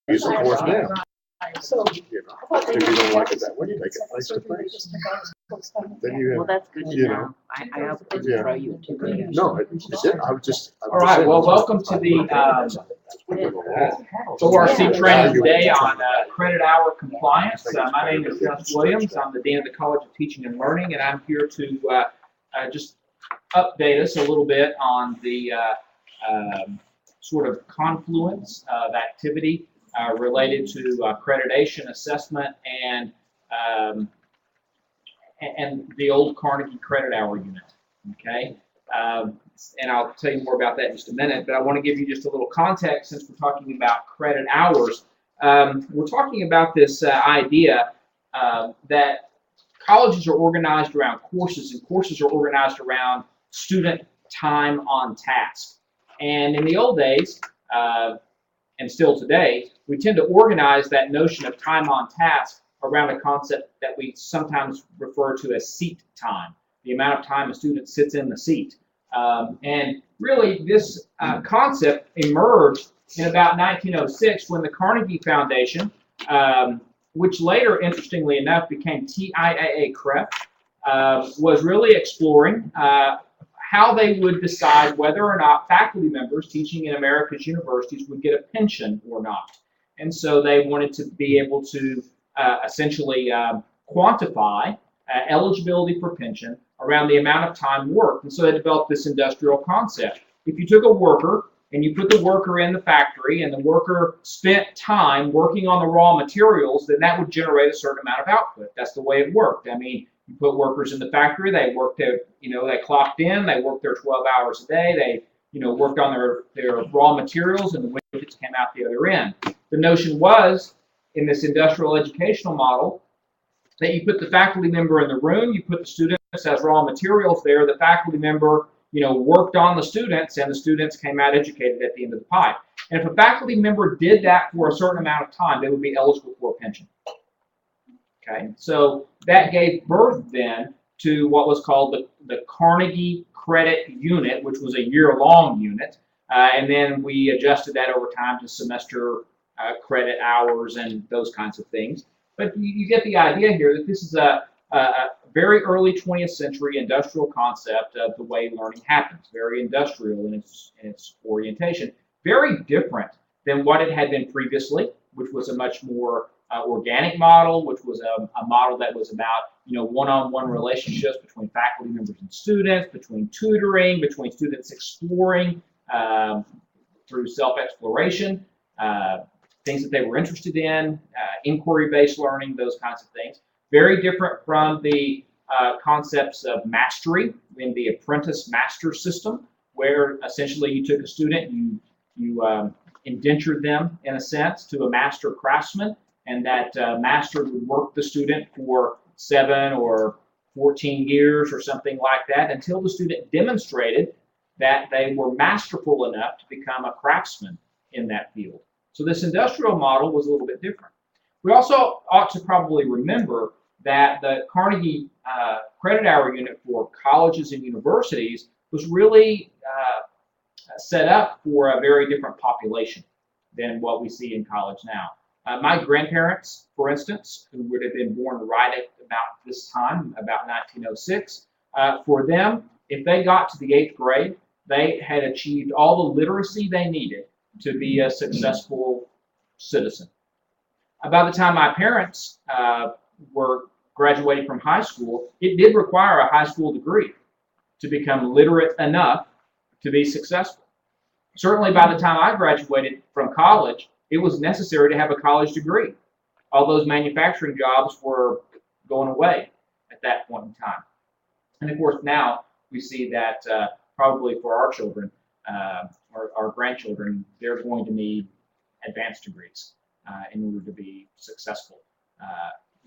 use the course now. So, If you don't like it that way, take it face to face. Then you Well, have, that's good to you know. know. I hope it didn't Yeah. throw you too good. No, it's it. I was just. All right, well, welcome to the ORC training today on credit hour compliance. My name is Gus Williams. I'm the Dean of the College of Teaching and Learning, and I'm here to just update us a little bit on the sort of confluence of activity related to accreditation, assessment, and the old Carnegie credit hour unit. Okay, and I'll tell you more about that in just a minute. But I want to give you just a little context since we're talking about credit hours. We're talking about this idea that colleges are organized around courses, and courses are organized around student time on task. And in the old days, and still today, we tend to organize that notion of time on task around a concept that we sometimes refer to as seat time, the amount of time a student sits in the seat. And really, this concept emerged in about 1906 when the Carnegie Foundation, which later, interestingly enough, became TIAA-CREF, was really exploring how they would decide whether or not faculty members teaching in America's universities would get a pension or not. And so they wanted to be able to essentially quantify eligibility for pension around the amount of time worked. And so they developed this industrial concept. If you took a worker and you put the worker in the factory and the worker spent time working on the raw materials, then that would generate a certain amount of output. That's the way it worked. I mean, you put workers in the factory, they worked their, they clocked in, they worked their 12 hours a day, they, worked on their raw materials, and the widgets came out the other end. The notion was, in this industrial educational model, that you put the faculty member in the room, you put the students as raw materials there, the faculty member, worked on the students, and the students came out educated at the end of the pipe. And if a faculty member did that for a certain amount of time, they would be eligible for a pension. Okay, so that gave birth then to what was called the Carnegie Credit Unit, which was a year-long unit, and then we adjusted that over time to semester credit hours and those kinds of things. But you get the idea here that this is a very early 20th century industrial concept of the way learning happens, very industrial in its orientation, very different than what it had been previously, which was a much more organic model, which was a model that was about one-on-one relationships between faculty members and students, between tutoring, between students exploring through self-exploration, things that they were interested in, inquiry-based learning, those kinds of things. Very different from the concepts of mastery in the apprentice master system, where essentially you took a student, you indentured them in a sense to a master craftsman, and that master would work the student for 7 or 14 years or something like that until the student demonstrated that they were masterful enough to become a craftsman in that field. So this industrial model was a little bit different. We also ought to probably remember that the Carnegie credit hour unit for colleges and universities was really set up for a very different population than what we see in college now. My grandparents, for instance, who would have been born right at about this time, about 1906, for them, if they got to the 8th grade, they had achieved all the literacy they needed to be a successful citizen. By the time my parents were graduating from high school, it did require a high school degree to become literate enough to be successful. Certainly by the time I graduated from college, it was necessary to have a college degree. All those manufacturing jobs were going away at that point in time. And of course now we see that probably for our children, our grandchildren, they're going to need advanced degrees in order to be successful,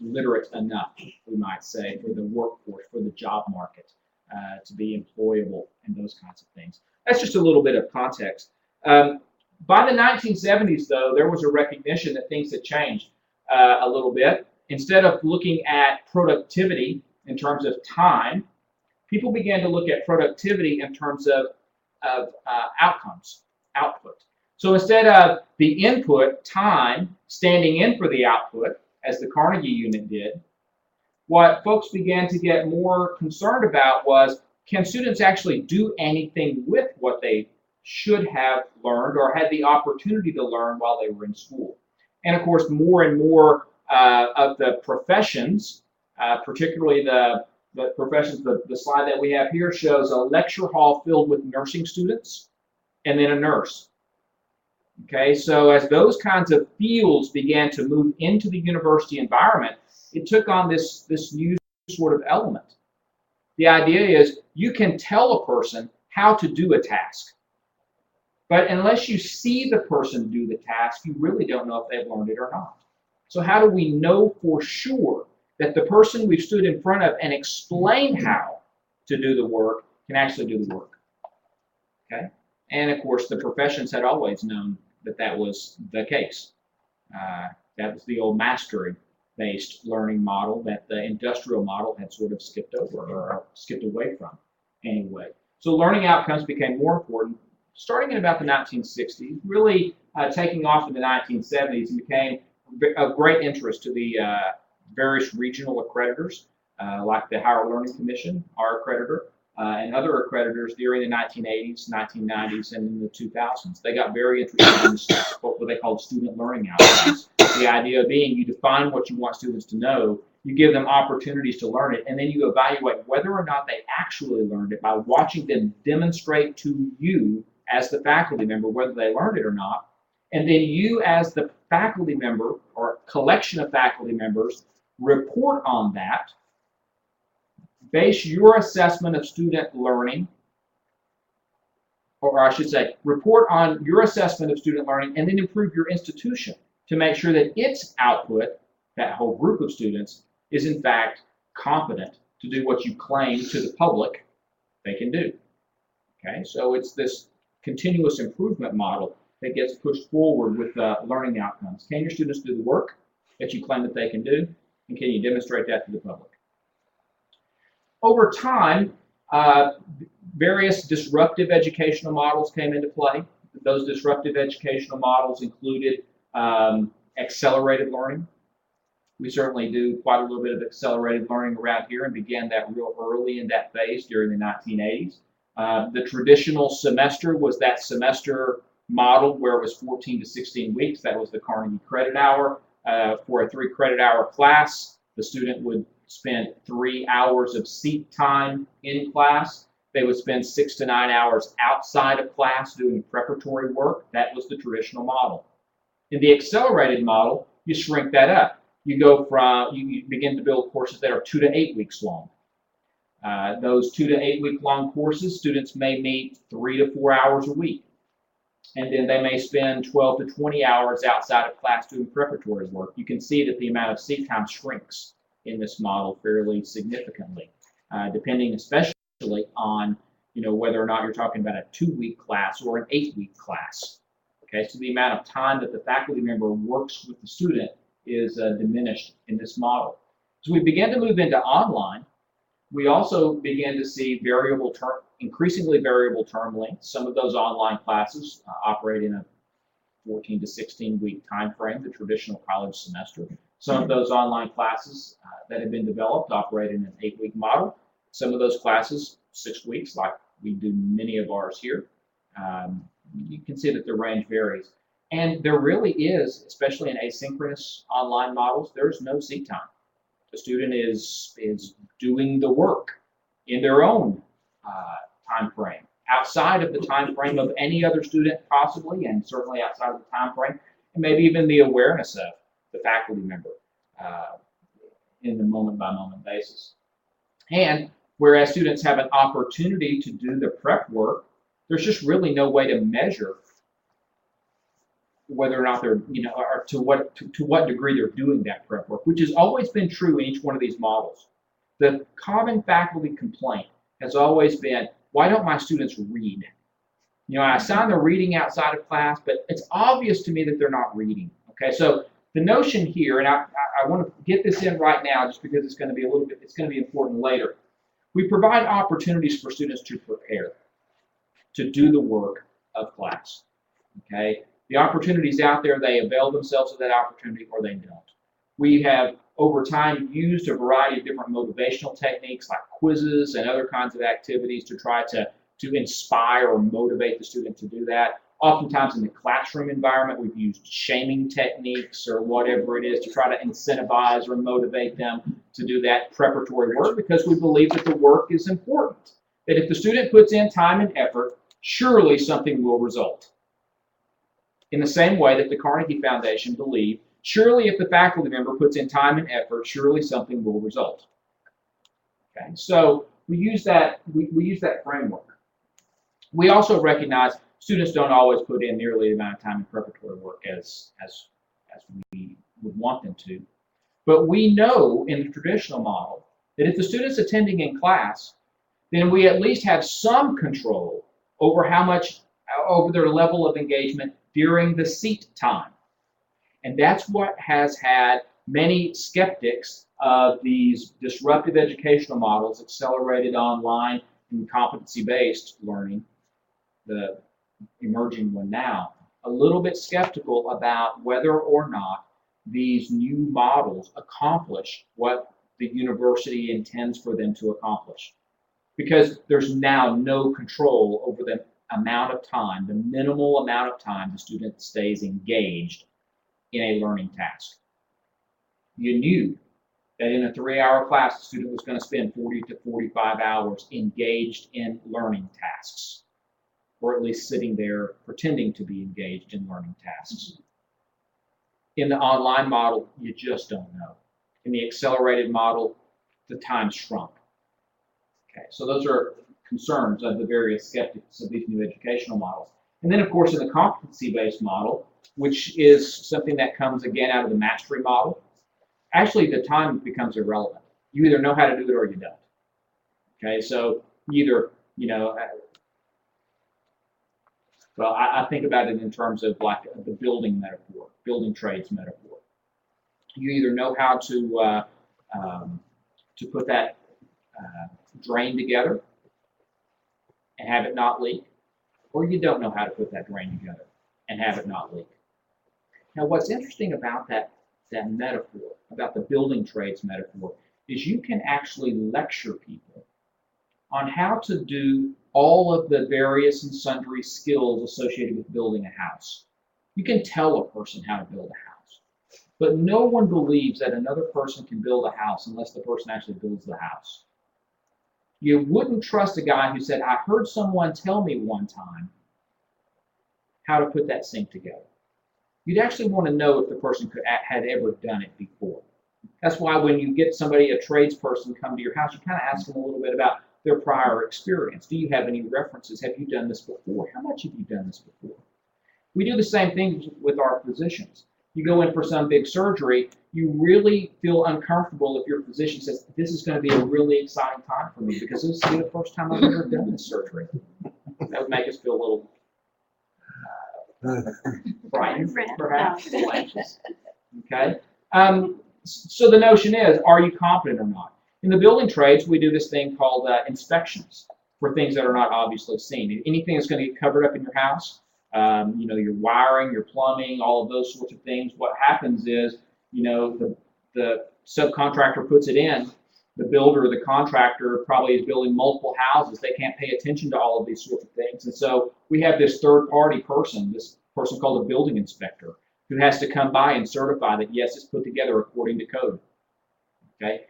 literate enough, we might say, for the workforce, for the job market, to be employable and those kinds of things. That's just a little bit of context. By the 1970s, though, there was a recognition that things had changed a little bit. Instead of looking at productivity in terms of time, people began to look at productivity in terms of outcomes, output. So instead of the input time standing in for the output, as the Carnegie unit did, what folks began to get more concerned about was, can students actually do anything with what they should have learned or had the opportunity to learn while they were in school? And of course, more and more of the professions, particularly the professions, the slide that we have here shows a lecture hall filled with nursing students and then a nurse. Okay, so as those kinds of fields began to move into the university environment, it took on this new sort of element. The idea is you can tell a person how to do a task, but unless you see the person do the task, you really don't know if they've learned it or not. So how do we know for sure that the person we've stood in front of and explained how to do the work can actually do the work? Okay, and of course the professions had always known that that was the case. That was the old mastery-based learning model that the industrial model had sort of skipped over or skipped away from anyway. So learning outcomes became more important starting in about the 1960s, really taking off in the 1970s, and became of great interest to the various regional accreditors, like the Higher Learning Commission, our accreditor, and other accreditors during the 1980s, 1990s, and in the 2000s. They got very interested in what they called student learning outcomes. The idea being you define what you want students to know, you give them opportunities to learn it, and then you evaluate whether or not they actually learned it by watching them demonstrate to you as the faculty member whether they learned it or not. And then you as the faculty member or collection of faculty members report on that, base your assessment of student learning, or I should say, report on your assessment of student learning and then improve your institution to make sure that its output, that whole group of students, is in fact competent to do what you claim to the public they can do. Okay, so it's this continuous improvement model that gets pushed forward with learning outcomes. Can your students do the work that you claim that they can do, and can you demonstrate that to the public? Over time, various disruptive educational models came into play. Those disruptive educational models included accelerated learning. We certainly do quite a little bit of accelerated learning around here and began that real early in that phase during the 1980s. The traditional semester was that semester model where it was 14 to 16 weeks. That was the Carnegie credit hour. For a 3 credit hour class, the student would spend 3 hours of seat time in class. They would spend 6 to 9 hours outside of class doing preparatory work. That was the traditional model. In the accelerated model, you shrink that up. You go from, you begin to build courses that are 2 to 8 weeks long. Those 2 to 8 week long courses, students may meet 3 to 4 hours a week. And then they may spend 12 to 20 hours outside of class doing preparatory work. You can see that the amount of seat time shrinks in this model fairly significantly, depending especially on whether or not you're talking about a 2-week class or an 8-week class. Okay, so the amount of time that the faculty member works with the student is diminished in this model. As we begin to move into online, we also begin to see increasingly variable term lengths. Some of those online classes operate in a 14 to 16 week time frame, the traditional college semester. Some of those online classes that have been developed operate in an 8-week model. Some of those classes, 6 weeks, like we do many of ours here. You can see that the range varies. And there really is, especially in asynchronous online models, there's no seat time. The student is doing the work in their own time frame, outside of the time frame of any other student possibly, and certainly outside of the time frame, and maybe even the awareness of the faculty member in the moment-by-moment basis. And whereas students have an opportunity to do the prep work, there's just really no way to measure whether or not they're, or to what degree they're doing that prep work, which has always been true in each one of these models. The common faculty complaint has always been, why don't my students read? I assign them reading outside of class, but it's obvious to me that they're not reading. Okay, so the notion here, and I want to get this in right now just because it's going to be it's going to be important later. We provide opportunities for students to prepare, to do the work of class. Okay, the opportunities out there, they avail themselves of that opportunity or they don't. We have over time used a variety of different motivational techniques like quizzes and other kinds of activities to try to inspire or motivate the student to do that. Oftentimes in the classroom environment, we've used shaming techniques or whatever it is to try to incentivize or motivate them to do that preparatory work because we believe that the work is important. That if the student puts in time and effort, surely something will result. In the same way that the Carnegie Foundation believed, surely if the faculty member puts in time and effort, surely something will result. Okay, so we use that framework. We also recognize students don't always put in nearly the amount of time in preparatory work as we would want them to. But we know in the traditional model that if the student's attending in class, then we at least have some control over over their level of engagement during the seat time. And that's what has had many skeptics of these disruptive educational models, accelerated online and competency-based learning, the emerging one now, a little bit skeptical about whether or not these new models accomplish what the university intends for them to accomplish. Because there's now no control over the amount of time, the minimal amount of time the student stays engaged in a learning task. You knew that in a 3-hour class, the student was going to spend 40 to 45 hours engaged in learning tasks, or at least sitting there pretending to be engaged in learning tasks. In the online model, you just don't know. In the accelerated model, the time shrunk. Okay, so those are concerns of the various skeptics of these new educational models. And then, of course, in the competency-based model, which is something that comes again out of the mastery model, actually the time becomes irrelevant. You either know how to do it or you don't. Okay, so either, well, I think about it in terms of like the building metaphor, building trades metaphor. You either know how to put that drain together and have it not leak, or you don't know how to put that drain together and have it not leak. Now, what's interesting about that metaphor, about the building trades metaphor, is you can actually lecture people on how to do all of the various and sundry skills associated with building a house. You can tell a person how to build a house, but no one believes that another person can build a house unless the person actually builds the house. You wouldn't trust a guy who said, I heard someone tell me one time how to put that sink together. You'd actually want to know if the person had ever done it before. That's why when you get somebody, a tradesperson, come to your house, you kind of ask them a little bit about their prior experience. Do you have any references? Have you done this before? How much have you done this before? We do the same thing with our physicians. You go in for some big surgery, you really feel uncomfortable if your physician says, this is going to be a really exciting time for me because this is the first time I've ever done this surgery. That would make us feel a little frightened, perhaps, anxious. Okay? So the notion is, are you competent or not? In the building trades, we do this thing called inspections for things that are not obviously seen. Anything that's going to get covered up in your house, your wiring, your plumbing, all of those sorts of things, what happens is, the subcontractor puts it in. The builder or the contractor probably is building multiple houses. They can't pay attention to all of these sorts of things. And so we have this third-party person, this person called a building inspector, who has to come by and certify that, yes, it's put together according to code. Okay?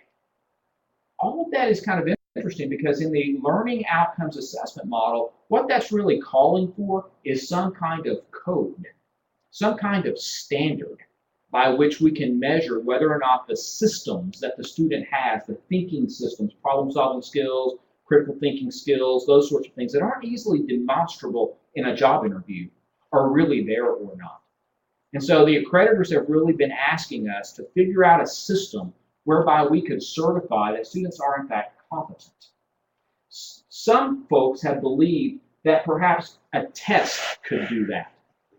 All of that is kind of interesting because in the learning outcomes assessment model, what that's really calling for is some kind of code, some kind of standard by which we can measure whether or not the systems that the student has, the thinking systems, problem-solving skills, critical thinking skills, those sorts of things that aren't easily demonstrable in a job interview, are really there or not. And so the accreditors have really been asking us to figure out a system whereby we could certify that students are in fact competent. Some folks have believed that perhaps a test could do that.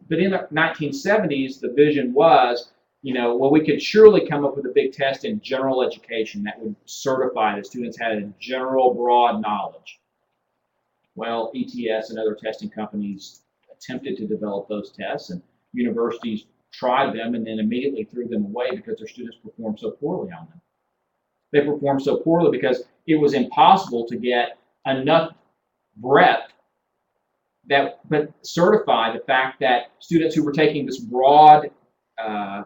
But in the 1970s, the vision was, well, we could surely come up with a big test in general education that would certify that students had a general broad knowledge. Well, ETS and other testing companies attempted to develop those tests, and universities tried them and then immediately threw them away because their students performed so poorly on them. They performed so poorly because it was impossible to get enough breadth but certify the fact that students who were taking this broad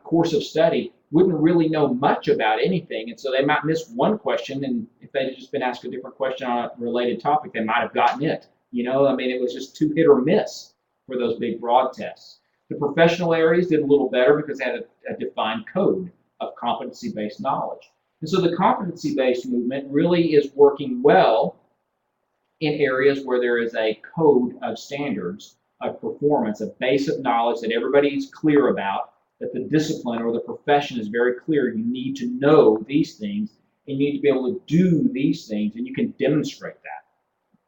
course of study wouldn't really know much about anything, and so they might miss one question, and if they'd just been asked a different question on a related topic, they might have gotten it. I mean, it was just too hit or miss for those big broad tests. The professional areas did a little better because they had a defined code of competency-based knowledge. And so the competency-based movement really is working well in areas where there is a code of standards of performance, a base of knowledge that everybody's clear about, that the discipline or the profession is very clear. You need to know these things, and you need to be able to do these things, and you can demonstrate that.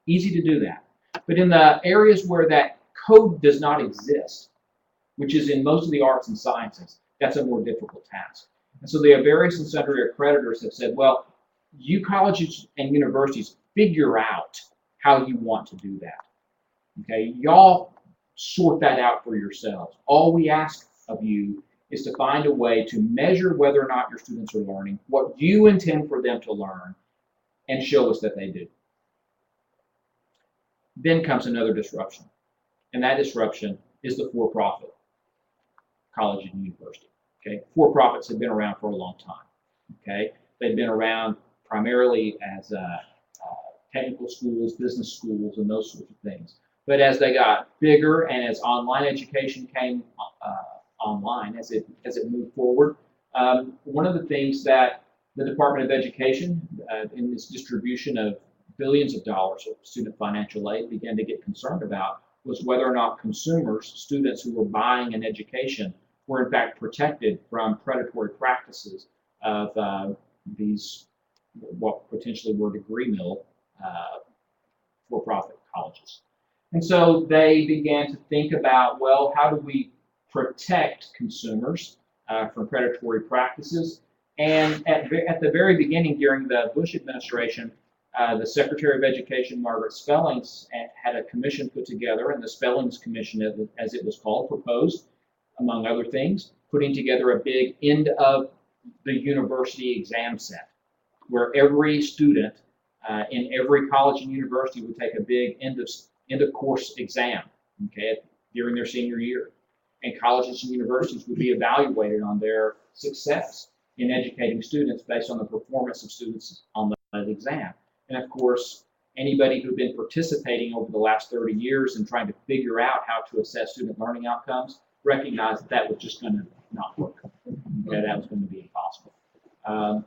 Easy to do that. But in the areas where that code does not exist, which is in most of the arts and sciences, that's a more difficult task. And so the various and sundry accreditors have said, well, you colleges and universities figure out how you want to do that. Okay, y'all sort that out for yourselves. All we ask of you is to find a way to measure whether or not your students are learning, what you intend for them to learn, and show us that they do. Then comes another disruption, and that disruption is the for-profit college and university. Okay, for-profits have been around for a long time. Okay, they've been around primarily as technical schools, business schools, and those sorts of things. But as they got bigger and as online education came online, as it moved forward, one of the things that the Department of Education, in this distribution of billions of dollars of student financial aid, began to get concerned about was whether or not consumers, students who were buying an education, were in fact protected from predatory practices of these, what potentially were degree mill for-profit colleges. And so they began to think about, well, how do we protect consumers from predatory practices? And at the very beginning, during the Bush administration, the Secretary of Education, Margaret Spellings, had a commission put together, and the Spellings Commission, as it was called, proposed, among other things, putting together a big end of the university exam set, where every student in every college and university would take a big end of course exam, okay, during their senior year. And colleges and universities would be evaluated on their success in educating students based on the performance of students on that exam. And of course, anybody who'd been participating over the last 30 years in trying to figure out how to assess student learning outcomes recognized that that was just going to not work. Okay, that was going to be impossible.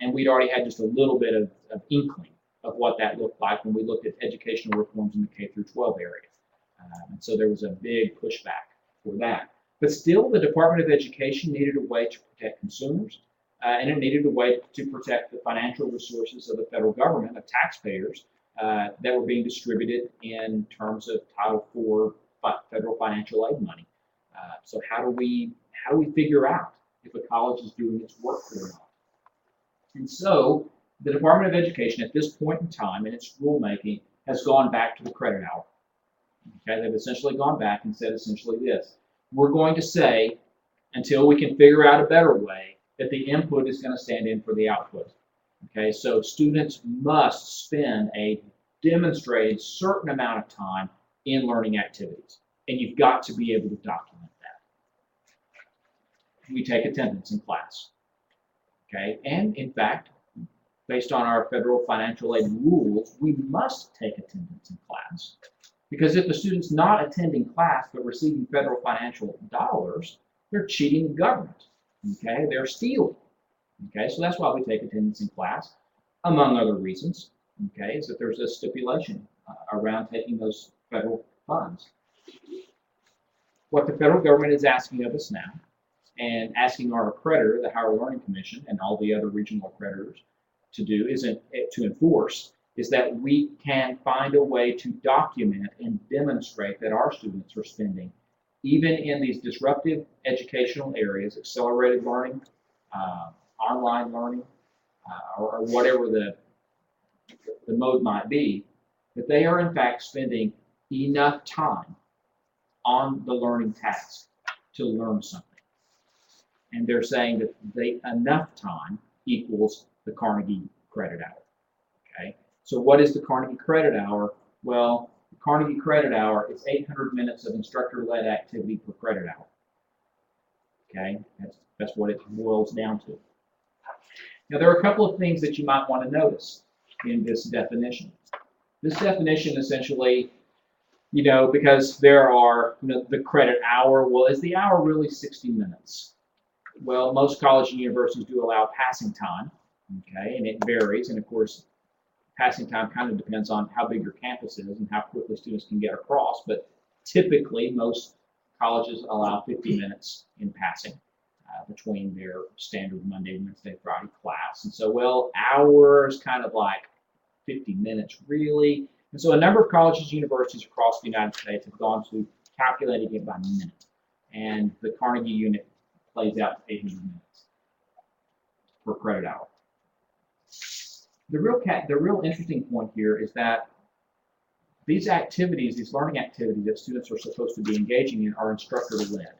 And we'd already had just a little bit of inkling of what that looked like when we looked at educational reforms in the K through 12 area. And so there was a big pushback for that. But still, the Department of Education needed a way to protect consumers, and it needed a way to protect the financial resources of the federal government, of taxpayers, that were being distributed in terms of Title IV federal financial aid money. So how do we figure out if a college is doing its work or not? And so the Department of Education at this point in time in its rulemaking has gone back to the credit hour. Okay, they've essentially gone back and said essentially this: we're going to say, until we can figure out a better way, that the input is going to stand in for the output. Okay, so students must spend a demonstrated certain amount of time in learning activities, and you've got to be able to document that. We take attendance in class. Okay, and in fact, based on our federal financial aid rules, we must take attendance in class. Because if the student's not attending class but receiving federal financial dollars, they're cheating the government. Okay, they're stealing. Okay, so that's why we take attendance in class, among other reasons. Okay, is that there's a stipulation around taking those federal funds. What the federal government is asking of us now, and asking our accreditor, the Higher Learning Commission, and all the other regional accreditors to do, to enforce, is that we can find a way to document and demonstrate that our students are spending, even in these disruptive educational areas, accelerated learning, online learning, or whatever the mode might be, that they are in fact spending enough time on the learning task to learn something. And they're saying that enough time equals the Carnegie credit hour. Okay? So what is the Carnegie credit hour? Well, the Carnegie credit hour is 800 minutes of instructor-led activity per credit hour. Okay? That's what it boils down to. Now, there are a couple of things that you might want to notice in this definition. This definition essentially, because there are, the credit hour, well, is the hour really 60 minutes? Well, most colleges and universities do allow passing time, okay, and it varies, and of course, passing time kind of depends on how big your campus is and how quickly students can get across, but typically most colleges allow 50 minutes in passing between their standard Monday, Wednesday, Friday class. And so, well, hours kind of like 50 minutes really. And so a number of colleges and universities across the United States have gone to calculating it by minute. And the Carnegie unit plays out 800 minutes per credit hour. The real interesting point here is that these activities, these learning activities that students are supposed to be engaging in are instructor-led.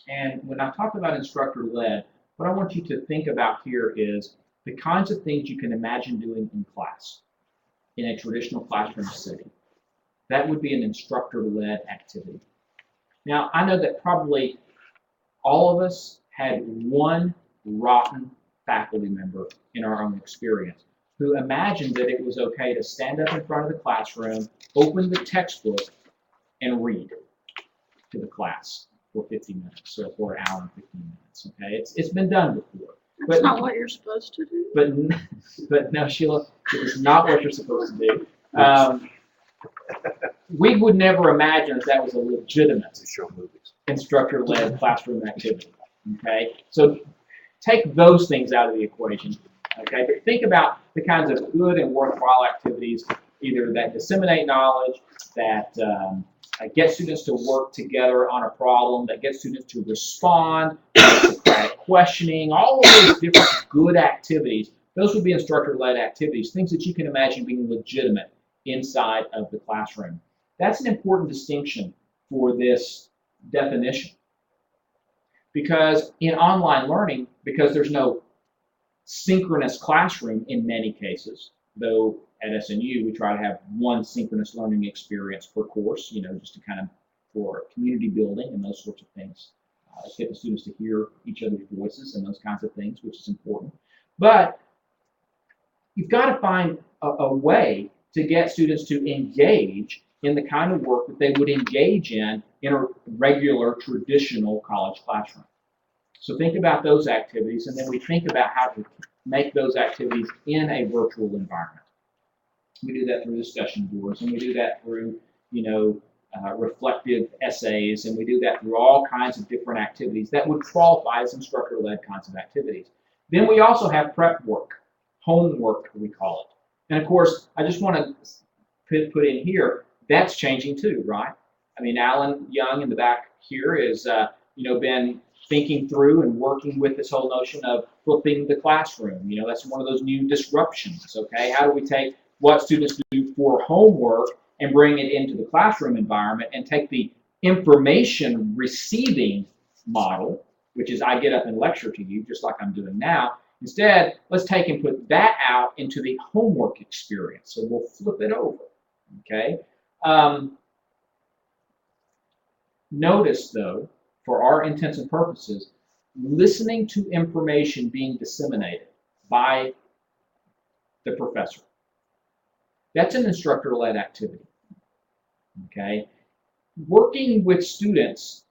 And when I talk about instructor-led, what I want you to think about here is the kinds of things you can imagine doing in class, in a traditional classroom setting. That would be an instructor-led activity. Now, I know that probably all of us had one rotten faculty member in our own experience who imagined that it was okay to stand up in front of the classroom, open the textbook, and read to the class for 50 minutes, so for an hour and 15 minutes. Okay, it's been done before. That's not what you're supposed to do. But no, Sheila, it is not what you're supposed to do. We would never imagine that was a legitimate instructor-led classroom activity. Okay, so take those things out of the equation. Okay, but think about the kinds of good and worthwhile activities, either that disseminate knowledge, that get students to work together on a problem, that get students to respond, Socratic questioning, all of those different good activities. Those would be instructor-led activities, things that you can imagine being legitimate inside of the classroom. That's an important distinction for this definition. Because in online learning, because there's no synchronous classroom in many cases, though at SNU we try to have one synchronous learning experience per course, just to kind of for community building and those sorts of things. Get the students to hear each other's voices and those kinds of things, which is important. But you've got to find a way to get students to engage in the kind of work that they would engage in a regular, traditional college classroom. So think about those activities, and then we think about how to make those activities in a virtual environment. We do that through discussion boards, and we do that through, reflective essays, and we do that through all kinds of different activities that would qualify as instructor-led kinds of activities. Then we also have prep work, homework, we call it. And of course, I just want to put in here, that's changing too, right? I mean, Alan Young in the back here is, been thinking through and working with this whole notion of flipping the classroom. That's one of those new disruptions, okay? How do we take what students do for homework and bring it into the classroom environment and take the information receiving model, which is I get up and lecture to you just like I'm doing now. Instead, let's take and put that out into the homework experience. So we'll flip it over, okay? Notice, though, for our intents and purposes, listening to information being disseminated by the professor. That's an instructor-led activity, okay? Working with students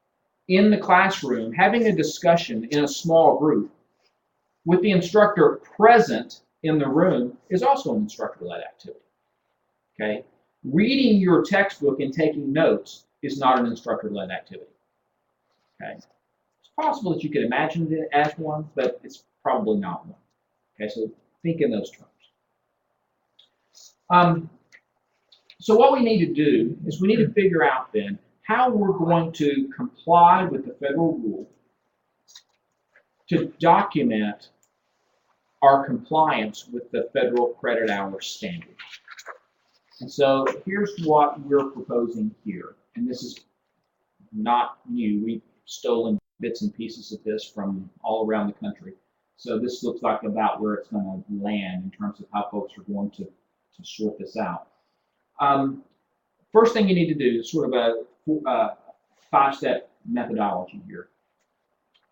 in the classroom, having a discussion in a small group with the instructor present in the room is also an instructor-led activity, okay? Reading your textbook and taking notes is not an instructor-led activity, okay? It's possible that you could imagine it as one, but it's probably not one, okay? So think in those terms. So what we need to do is we need to figure out then how we're going to comply with the federal rule to document our compliance with the federal credit hour standard. And so here's what we're proposing here. And this is not new. We've stolen bits and pieces of this from all around the country. So this looks like about where it's going to land in terms of how folks are going to sort this out. First thing you need to do is sort of a 5-step methodology here.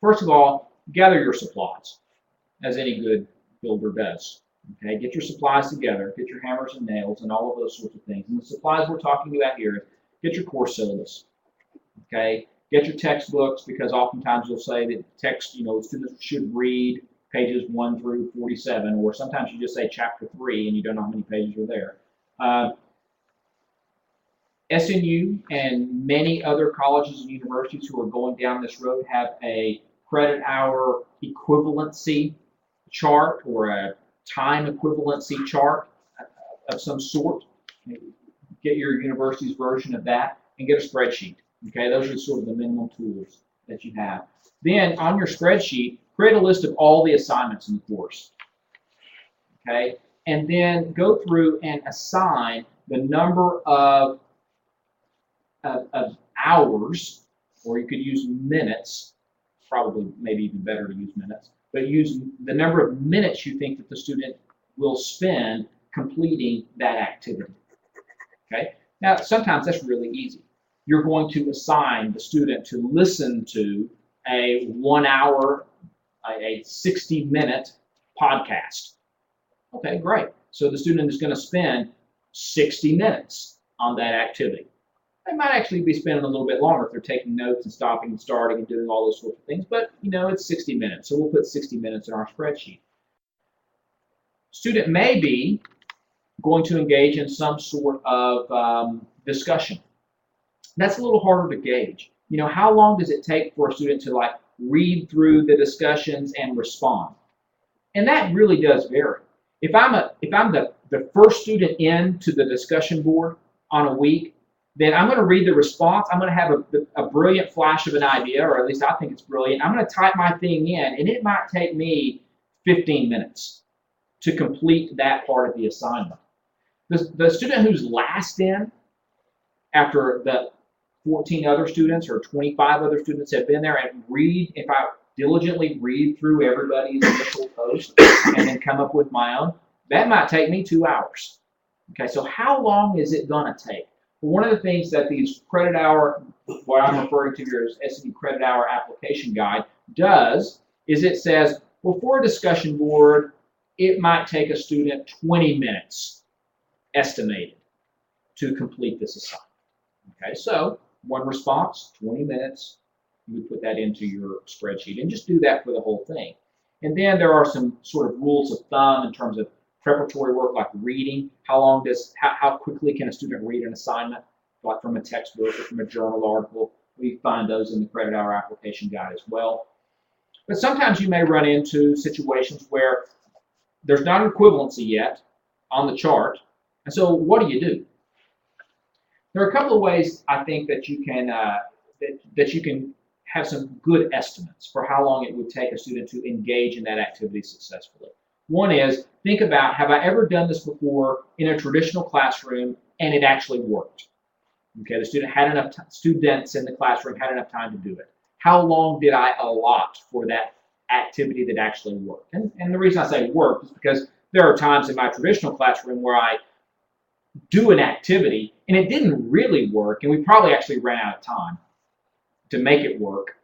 First of all, gather your supplies, as any good builder does. Okay, get your supplies together, get your hammers and nails and all of those sorts of things. And the supplies we're talking about here is get your course syllabus. Okay, get your textbooks, because oftentimes you'll say that text, students should read pages 1 through 47, or sometimes you just say chapter 3 and you don't know how many pages are there. SNU and many other colleges and universities who are going down this road have a credit hour equivalency chart or a time equivalency chart of some sort. Get your university's version of that and get a spreadsheet. Okay, those are sort of the minimum tools that you have. Then on your spreadsheet, create a list of all the assignments in the course. Okay, and then go through and assign the number of hours, or you could use minutes, probably maybe even better to use minutes, but use the number of minutes you think that the student will spend completing that activity. Okay, now sometimes that's really easy. You're going to assign the student to listen to a 1 hour, a 60-minute podcast. Okay, great. So the student is going to spend 60 minutes on that activity. They might actually be spending a little bit longer if they're taking notes and stopping and starting and doing all those sorts of things, but it's 60 minutes, so we'll put 60 minutes in our spreadsheet. Student may be going to engage in some sort of discussion. That's a little harder to gauge. How long does it take for a student to read through the discussions and respond? And that really does vary. If I'm the first student into the discussion board on a week, then I'm going to read the response. I'm going to have a brilliant flash of an idea, or at least I think it's brilliant. I'm going to type my thing in, and it might take me 15 minutes to complete that part of the assignment. The student who's last in, after the 14 other students or 25 other students have been there and if I diligently read through everybody's initial post and then come up with my own, that might take me 2 hours. Okay, so how long is it going to take? One of the things that these credit hour, what I'm referring to here as SNU credit hour application guide, does is it says, well, for a discussion board, it might take a student 20 minutes estimated to complete this assignment. Okay, so one response, 20 minutes, you would put that into your spreadsheet and just do that for the whole thing. And then there are some sort of rules of thumb in terms of preparatory work, like reading. How quickly can a student read an assignment, like from a textbook or from a journal article? We find those in the credit hour application guide as well. But sometimes you may run into situations where there's not an equivalency yet on the chart. And so what do? There are a couple of ways I think that you can that you can have some good estimates for how long it would take a student to engage in that activity successfully. One is, think about, have I ever done this before in a traditional classroom and it actually worked? Okay, the student had enough students in the classroom had enough time to do it. How long did I allot for that activity that actually worked? And the reason I say worked is because there are times in my traditional classroom where I do an activity and it didn't really work, and we probably actually ran out of time to make it work.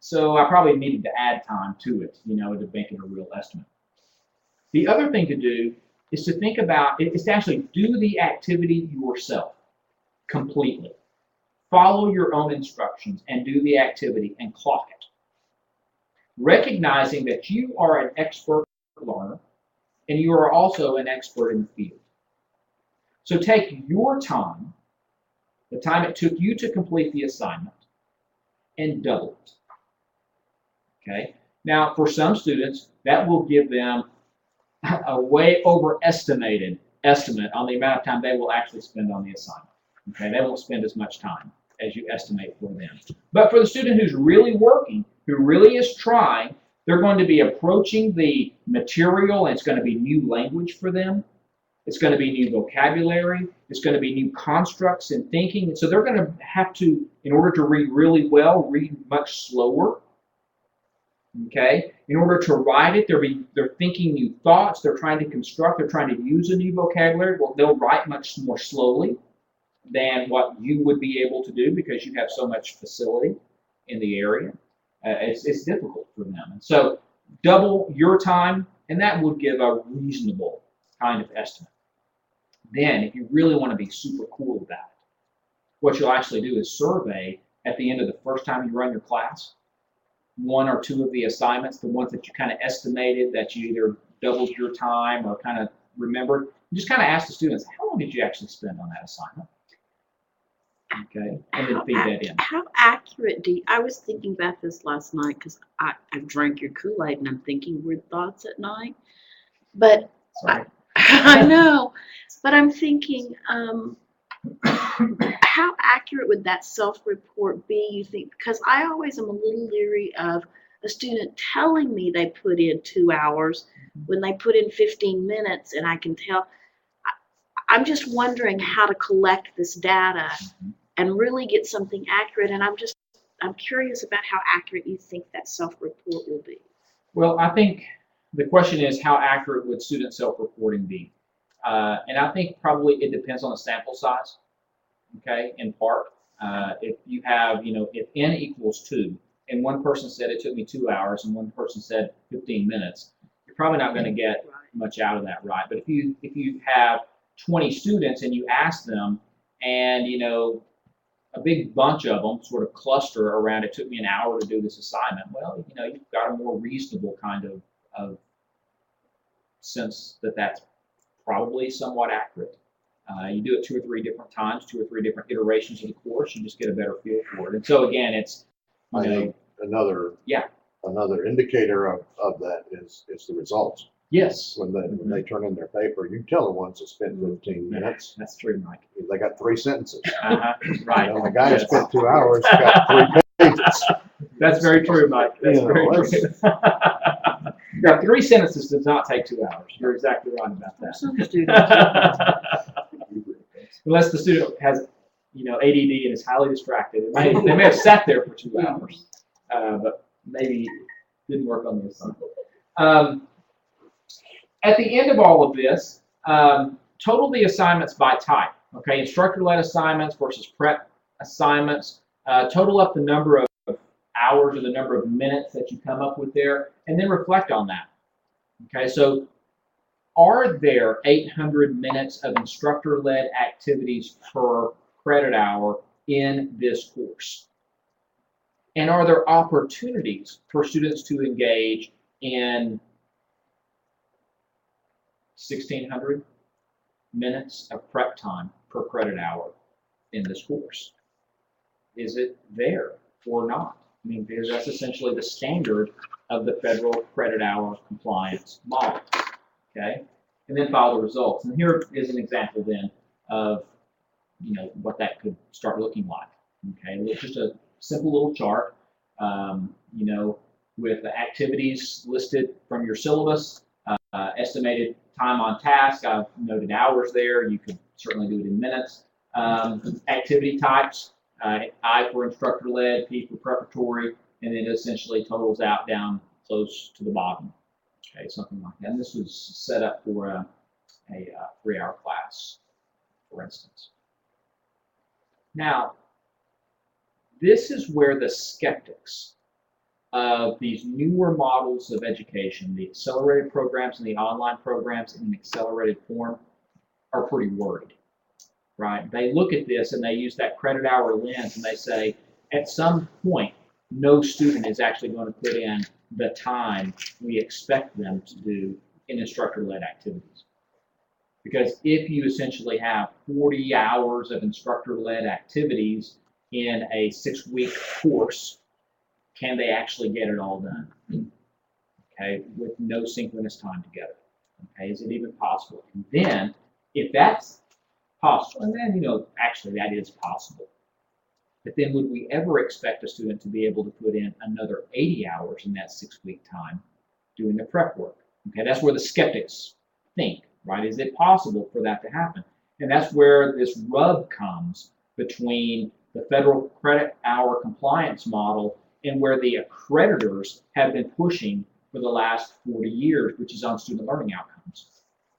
So I probably needed to add time to it, to make it a real estimate. The other thing to do is to think about, is to actually do the activity yourself completely. Follow your own instructions and do the activity and clock it. Recognizing that you are an expert learner and you are also an expert in the field. So take your time, the time it took you to complete the assignment, and double it. Okay? Now, for some students, that will give them a way overestimated estimate on the amount of time they will actually spend on the assignment. Okay? They won't spend as much time as you estimate for them. But for the student who's really working, who really is trying, they're going to be approaching the material, and it's going to be new language for them. It's going to be new vocabulary. It's going to be new constructs in thinking. And so they're going to have to, in order to read really well, read much slower. Okay? In order to write it, they're thinking new thoughts. They're trying to construct. They're trying to use a new vocabulary. Well, they'll write much more slowly than what you would be able to do because you have so much facility in the area. It's difficult for them. And so double your time, and that would give a reasonable kind of estimate. Then, if you really want to be super cool about it, what you'll actually do is survey at the end of the first time you run your class, 1 or 2 of the assignments, the ones that you kind of estimated that you either doubled your time or kind of remembered. You just kind of ask the students, how long did you actually spend on that assignment? Okay, and then feed that in. How accurate I was thinking about this last night because I drank your Kool-Aid and I'm thinking weird thoughts at night. But Sorry. I know, but I'm thinking, how accurate would that self-report be, you think? Because I always am a little leery of a student telling me they put in 2 hours when they put in 15 minutes, and I can tell. I'm just wondering how to collect this data and really get something accurate, and I'm curious about how accurate you think that self-report will be. Well, I think the question is, how accurate would student self-reporting be? And I think probably it depends on the sample size, okay, in part. If you have, if n equals 2, and one person said it took me 2 hours, and one person said 15 minutes, you're probably not going to get much out of that, right? But if you have 20 students and you ask them, and, a big bunch of them sort of cluster around, it took me an hour to do this assignment, well, you've got a more reasonable kind of sense that that's probably somewhat accurate. You do it 2 or 3 different times, 2 or 3 different iterations of the course, you just get a better feel for it. And so again, it's I think another indicator of that is the results. Yes. When they turn in their paper, you tell the ones that spent 15 minutes. That's true, Mike. They got 3 sentences. Right. The guy who spent 2 hours got 3 pages. That's very true, Mike. That's very true. Now, 3 sentences does not take 2 hours. You're exactly right about that. Some students. Unless the student has, ADD and is highly distracted. They may have sat there for 2 hours, but maybe didn't work on the assignment. At the end of all of this, total the assignments by type. Okay, instructor-led assignments versus prep assignments. Total up the number of hours or the number of minutes that you come up with there, and then reflect on that. Okay, so are there 800 minutes of instructor-led activities per credit hour in this course? And are there opportunities for students to engage in 1,600 minutes of prep time per credit hour in this course? Is it there or not? I mean, because that's essentially the standard of the federal credit hour compliance model. Okay, and then file the results. And here is an example then of what that could start looking like. Okay, it's just a simple little chart. With the activities listed from your syllabus, estimated time on task. I've noted hours there. You could certainly do it in minutes. Activity types. I for instructor-led, P for preparatory, and then it essentially totals out down close to the bottom. Okay, something like that. And this was set up for a 3-hour class, for instance. Now, this is where the skeptics of these newer models of education, the accelerated programs and the online programs in an accelerated form, are pretty worried, right? They look at this and they use that credit hour lens and they say, at some point, no student is actually going to put in the time we expect them to do in instructor-led activities. Because if you essentially have 40 hours of instructor-led activities in a 6-week course, can they actually get it all done? Okay, with no synchronous time together. Okay, is it even possible? And then, if that's possible, and then, actually that is possible, but then would we ever expect a student to be able to put in another 80 hours in that 6-week time doing the prep work? Okay, that's where the skeptics think right? Is it possible for that to happen? And that's where this rub comes between the federal credit hour compliance model and where the accreditors have been pushing for the last 40 years, which is on student learning outcomes.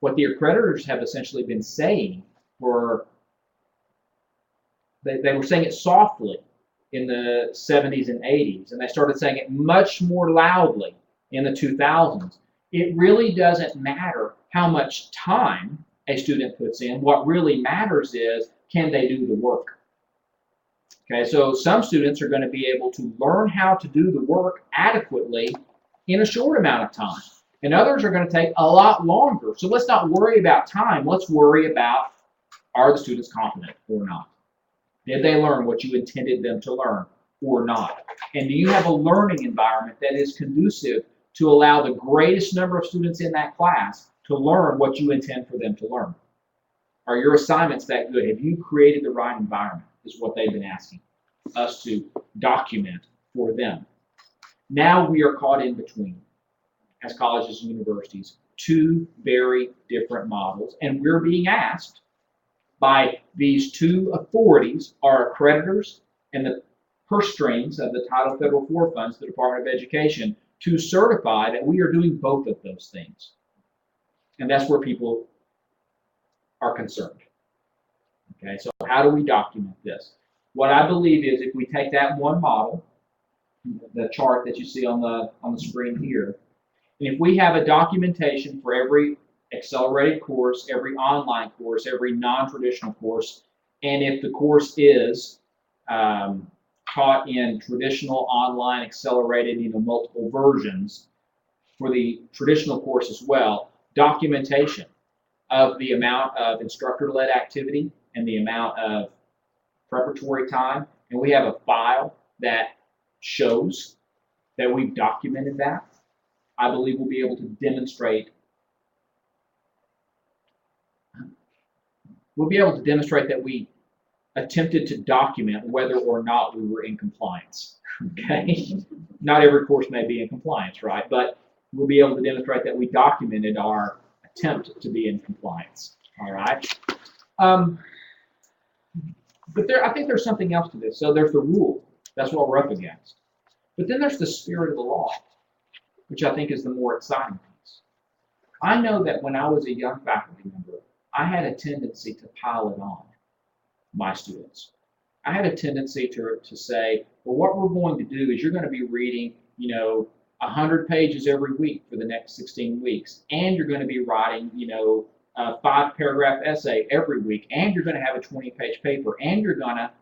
What the accreditors have essentially been saying were, they were saying it softly in the 70s and 80s, and they started saying it much more loudly in the 2000s. It really doesn't matter how much time a student puts in. What really matters is, can they do the work? Okay, so some students are going to be able to learn how to do the work adequately in a short amount of time, and others are going to take a lot longer. So let's not worry about time. Let's worry about, are the students competent or not? Did they learn what you intended them to learn or not? And do you have a learning environment that is conducive to allow the greatest number of students in that class to learn what you intend for them to learn? Are your assignments that good? Have you created the right environment, is what they've been asking us to document for them. Now we are caught in between, as colleges and universities, two very different models, and we're being asked by these two authorities, our accreditors and the purse strings of the Title Federal Floor Funds, the Department of Education, to certify that we are doing both of those things. And that's where people are concerned. Okay, so how do we document this? What I believe is, if we take that one model, the chart that you see on the screen here, and if we have a documentation for every accelerated course, every online course, every non-traditional course, and if the course is taught in traditional, online, accelerated, multiple versions, for the traditional course as well, documentation of the amount of instructor-led activity and the amount of preparatory time, and we have a file that shows that we've documented that, I believe we'll be able to demonstrate that we attempted to document whether or not we were in compliance. Okay? Not every course may be in compliance, right? But we'll be able to demonstrate that we documented our attempt to be in compliance. All right? But I think there's something else to this. So there's the rule. That's what we're up against. But then there's the spirit of the law, which I think is the more exciting piece. I know that when I was a young faculty member, I had a tendency to pile it on my students. I had a tendency to say, well, what we're going to do is you're going to be reading, 100 pages every week for the next 16 weeks, and you're going to be writing, a 5-paragraph essay every week, and you're going to have a 20-page paper, and you're gonna.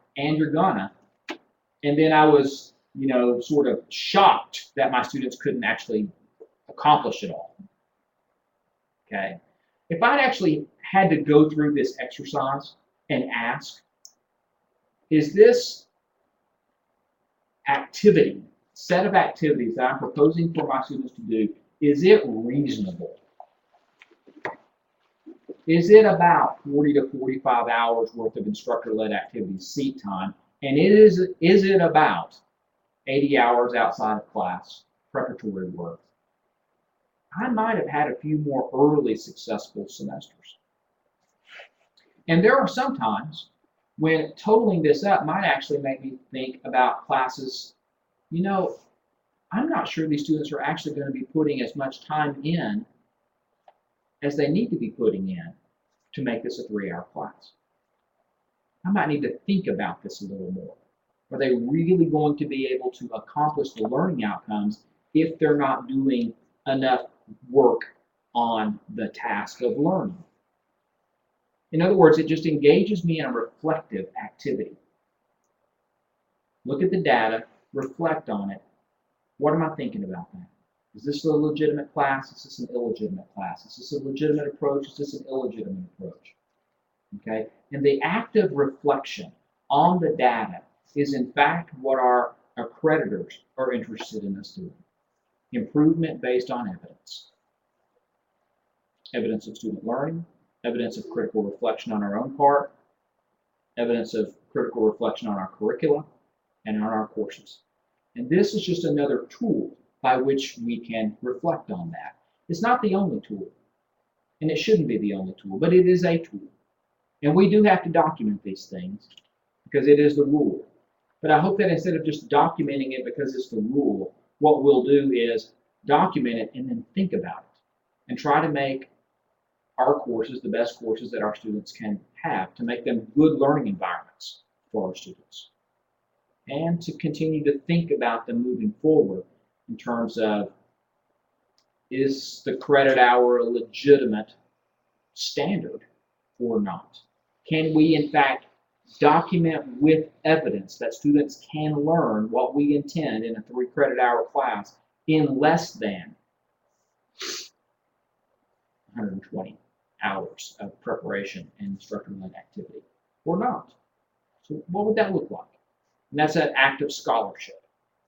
And then I was, sort of shocked that my students couldn't actually accomplish it all. Okay? If I'd actually had to go through this exercise and ask, is this set of activities that I'm proposing for my students to do, is it reasonable? Is it about 40 to 45 hours worth of instructor-led activities, seat time, and is it about 80 hours outside of class, preparatory work? I might have had a few more early successful semesters. And there are some times when totaling this up might actually make me think about classes, I'm not sure these students are actually going to be putting as much time in as they need to be putting in to make this a 3-hour class. I might need to think about this a little more. Are they really going to be able to accomplish the learning outcomes if they're not doing enough work on the task of learning? In other words, it just engages me in a reflective activity. Look at the data, reflect on it. What am I thinking about that? Is this a legitimate class? Is this an illegitimate class? Is this a legitimate approach? Is this an illegitimate approach? Okay? And the active reflection on the data is in fact what our accreditors are interested in us doing. Improvement based on evidence. Evidence of student learning, evidence of critical reflection on our own part, evidence of critical reflection on our curricula and on our courses. And this is just another tool by which we can reflect on that. It's not the only tool. And it shouldn't be the only tool, but it is a tool. And we do have to document these things because it is the rule. But I hope that instead of just documenting it because it's the rule, what we'll do is document it and then think about it and try to make our courses the best courses that our students can have, to make them good learning environments for our students. And to continue to think about them moving forward in terms of, is the credit hour a legitimate standard or not? Can we, in fact, document with evidence that students can learn what we intend in a 3 credit hour class in less than 120 hours of preparation and instructor-led activity, or not? So what would that look like? And that's an act of scholarship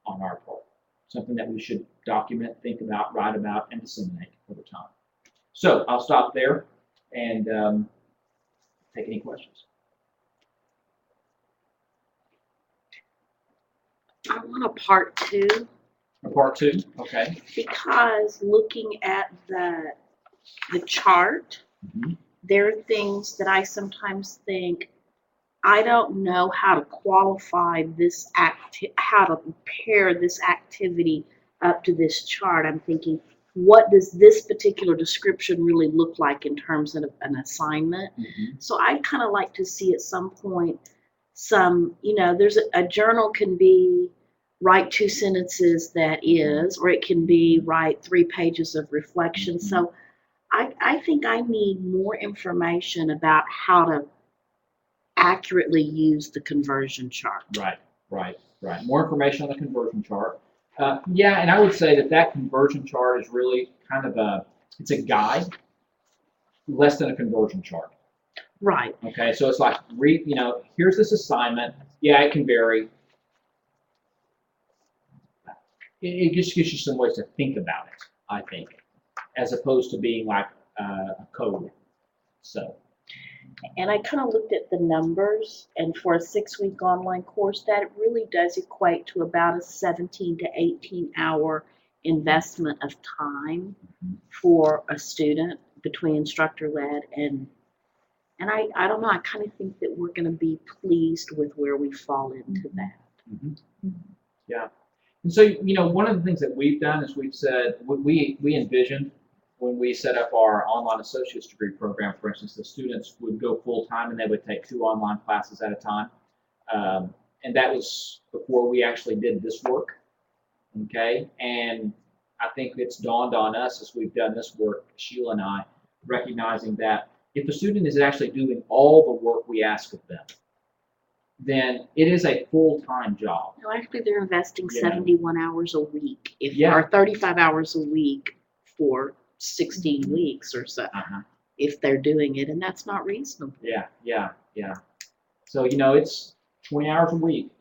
on our part, something that we should document, think about, write about, and disseminate over time. So I'll stop there and take any questions. I want a part 2. Part 2, okay. Because looking at the chart, there are things that I sometimes think, I don't know how to qualify this how to pair this activity up to this chart. I'm thinking, what does this particular description really look like in terms of an assignment? So I'd kind of like to see at some point there's a journal can be write 2 sentences that is, or it can be write 3 pages of reflection. So I think I need more information about how to accurately use the conversion chart. Right. More information on the conversion chart. Yeah, and I would say that conversion chart is really kind of it's a guide, less than a conversion chart. Right. Okay, so it's like, here's this assignment. Yeah, it can vary. It just gives you some ways to think about it, I think, as opposed to being like a code. So. And I kind of looked at the numbers, and for a 6-week online course, that really does equate to about a 17 to 18 hour investment of time for a student between instructor-led and I don't know, I kind of think that we're going to be pleased with where we fall into that. Yeah. And so, one of the things that we've done is we've said, we envisioned when we set up our online associate's degree program, for instance, the students would go full-time and they would take 2 online classes at a time. And that was before we actually did this work, okay? And I think it's dawned on us as we've done this work, Sheila and I, recognizing that if a student is actually doing all the work we ask of them, then it is a full-time job. No, actually, they're investing 71 hours a week, Yeah. or 35 hours a week for 16 weeks or so, if they're doing it, and that's not reasonable. Yeah. So, it's 20 hours a week,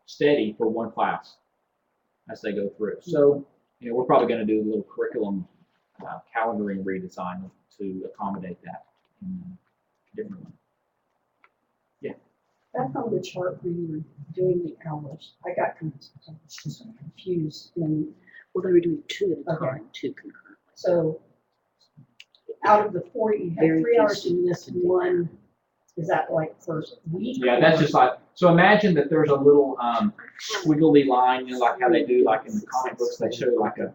steady for 1 class as they go through. So, we're probably going to do a little curriculum calendaring redesign to accommodate that differently. Yeah. Back on the chart where you were doing the hours, I got confused. Well, they were doing 2 at a time, 2 concurrently. So out of the 4, you had 3 hours in this one. Is that like first week? Yeah, that's just like, so imagine that there's a little squiggly line, like how they do, like in the comic books, they show like a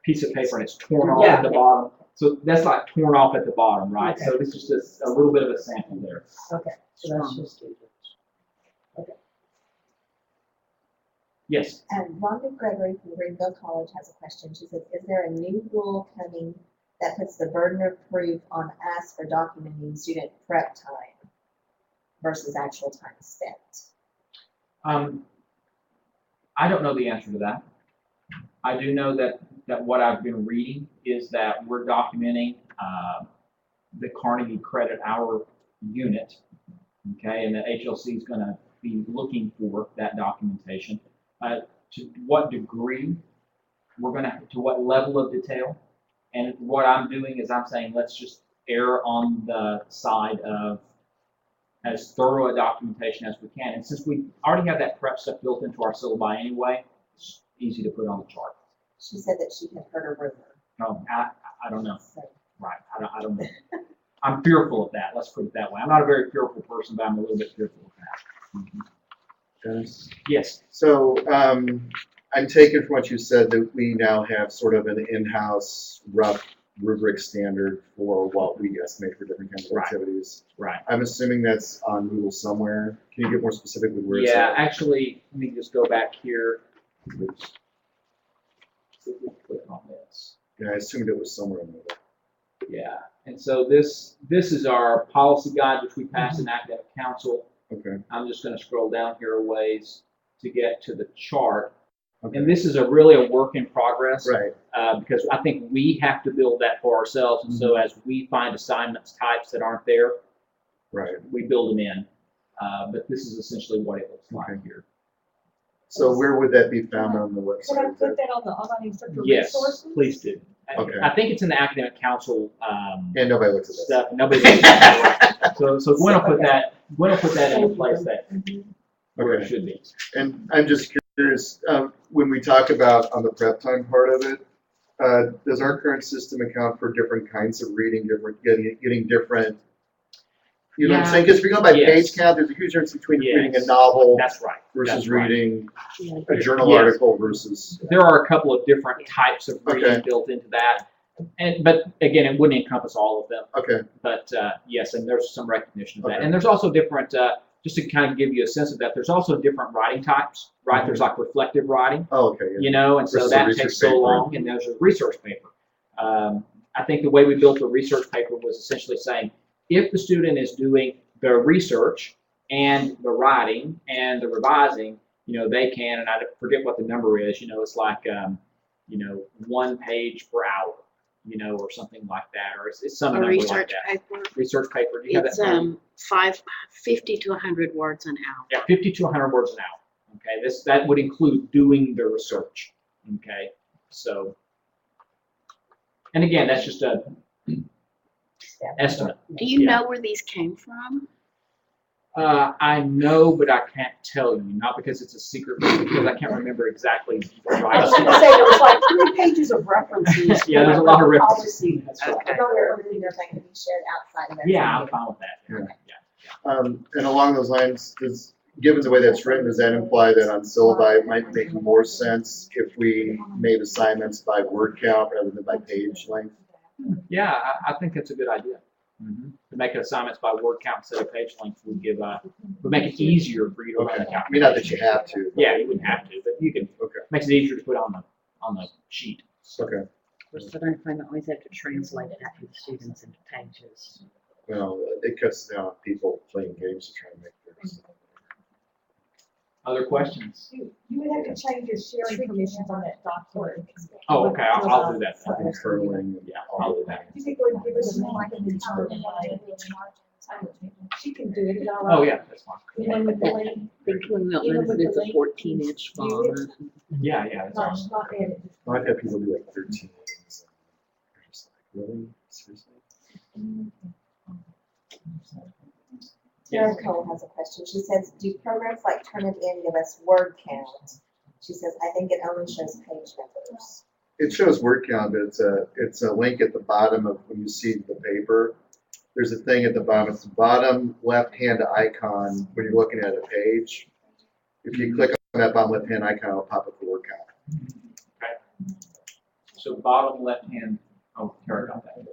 piece of paper and it's torn off at the bottom. So that's like torn off at the bottom, right? Okay. So this is just a little bit of a sample there. Okay, so that's just it. Okay. Yes. Rhonda Gregory from Greenville College has a question. She says, is there a new rule coming that puts the burden of proof on us for documenting student prep time versus actual time spent? I don't know the answer to that. I do know that what I've been reading is that we're documenting the Carnegie credit hour unit, okay, and the HLC is going to be looking for that documentation. To what degree we're going to what level of detail, and what I'm doing is I'm saying let's just err on the side of as thorough a documentation as we can. And since we already have that prep stuff built into our syllabi anyway, it's easy to put on the chart. She said that she had heard a rumor. No, I don't know. So, Right, I don't know. fearful of that. Let's put it that way. I'm not a very fearful person, but I'm a little bit fearful of that. Dennis? Yes. So I'm taking from what you said that we now have sort of an in-house rough rubric standard for what we estimate for different kinds of Right. activities. Right. I'm assuming that's on Google somewhere. Can you get more specific with where it's Yeah, at? actually, let me just go back here. Oops. See if we can click on this. Yeah, I assumed it was somewhere in there. Yeah, and so this is our policy guide, which we passed in academic council. Okay. I'm just going to scroll down here a ways to get to the chart. Okay. And this is really a work in progress. Right. Because I think we have to build that for ourselves. And so as we find assignments types that aren't there, Right. we build them in. But this is essentially what it looks like Okay. here. So where would that be found on the Can I website? Is put that- that on the online instructor Yes, resources? please do. Okay. I think it's in the academic council Yeah, nobody looks at this. stuff. Nobody looks at it. So Gwen will put that. Gwen will put that in the place that where it Okay. should be. And I'm just curious, when we talk about on the prep time part of it, does our current system account for different kinds of reading, getting different, you know what I'm Yeah. saying? Because if you go by Yes. page count, there's a huge difference between reading a Yes. novel That's right. versus That's right. reading a journal Yes. article versus, There are a couple of different types of reading Okay. built into that, but again, it wouldn't encompass all of them. okay, But yes, and there's some recognition of that. Okay. And there's also different, just to kind of give you a sense of that, there's also different writing types, right? There's like reflective writing, oh, okay, yeah. you know, and so Versus a that research takes so paper. long, and there's a research paper. I think the way we built the research paper was essentially saying, if the student is doing the research and the writing and the revising, you know, they can, and I forget what the number is, you know, it's like, you know, 1 page per hour, you know, or something like that, or it's some A number like research that. paper, Research paper, do you have it's that? 50 to 100 words an hour. Yeah, 50 to 100 words an hour. Okay, that would include doing the research. Okay, so, and again, that's just a estimate. Do you Yeah. know where these came from? I know, but I can't tell you, not because it's a secret, but because I can't remember exactly the I was right. gonna say, there was like 3 pages of references. Yeah, there's a lot of for the references. policy. That's right. I don't know if that can be shared outside of that. Yeah, I'm fine with that. Yeah. And along those lines, given the way that's written, does that imply that on syllabi it might make more sense if we made assignments by word count rather than by page length? Yeah, I think that's a good idea. To make assignments by word count instead of page length would make it easier for you to run Okay, the I mean, calculation. not that you have to. but- Yeah, you wouldn't have to, but you can. Okay. Makes it easier to put on the sheet. Okay, We're still going to find that always have to translate it after the students into pages. well, it cuts down on people playing games to try and make theirs. Other questions? You would have to change your sharing permissions on that document. Oh, okay, I'll do that. And curling and Yeah, all I'll of do that. that. You could go and give us like an internal. She can do it. Oh, yeah, that's fine. Even with the link. Big Twin Even Milton, with it's the a link, 14-inch font. Yeah, that's Not, awesome. not edit. Well, I've had people do like 13 things. And they're just like, really? Seriously? Sarah Cole has a question. She says, do programs like Turnitin give us word count? She says, I think it only shows page numbers. It shows word count, but it's a link at the bottom of when you see the paper. There's a thing at the bottom. It's the bottom left-hand icon when you're looking at a page. If you click on that bottom left-hand icon, it'll pop up the word count. So bottom left hand, oh, sorry about that.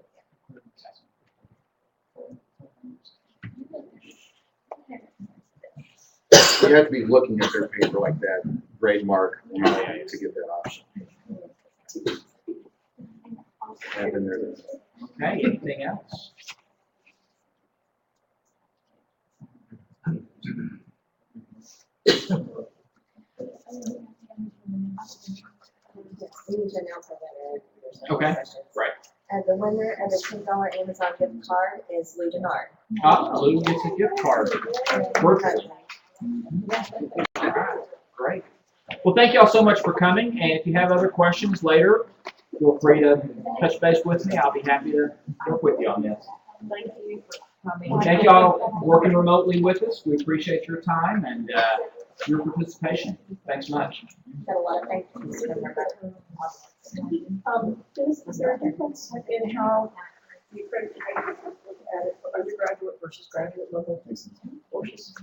You have to be looking at their paper like that, grade mark, to get that option. I've been there. Okay, anything else? We need to announce our winner. There's no Okay, questions. right. The winner of the $10 Amazon gift card is Lou Denard. Lou gets a gift card. Virtually. All right, great. Well, thank you all so much for coming, and if you have other questions later, feel free to touch base with me. I'll be happy to work with you on this. Thank you for coming. Well, thank you all working remotely with us. We appreciate your time and your participation. Thanks much. Got a lot of thank yous from everybody. Is there a difference in how the accreditation added for undergraduate versus graduate level courses?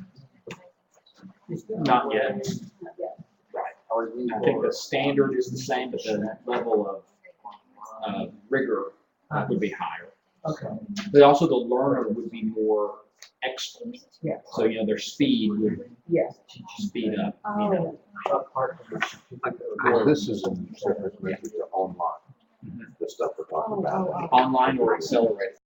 Not yet. Not yet. Right. I think the standard is the same, but the level of rigor would be higher. Okay. But also the learner would be more expert. Yeah. So, you know, their speed would Yes. speed up, you know. Well, this is in reference to online, the stuff we're talking about. Online or accelerated.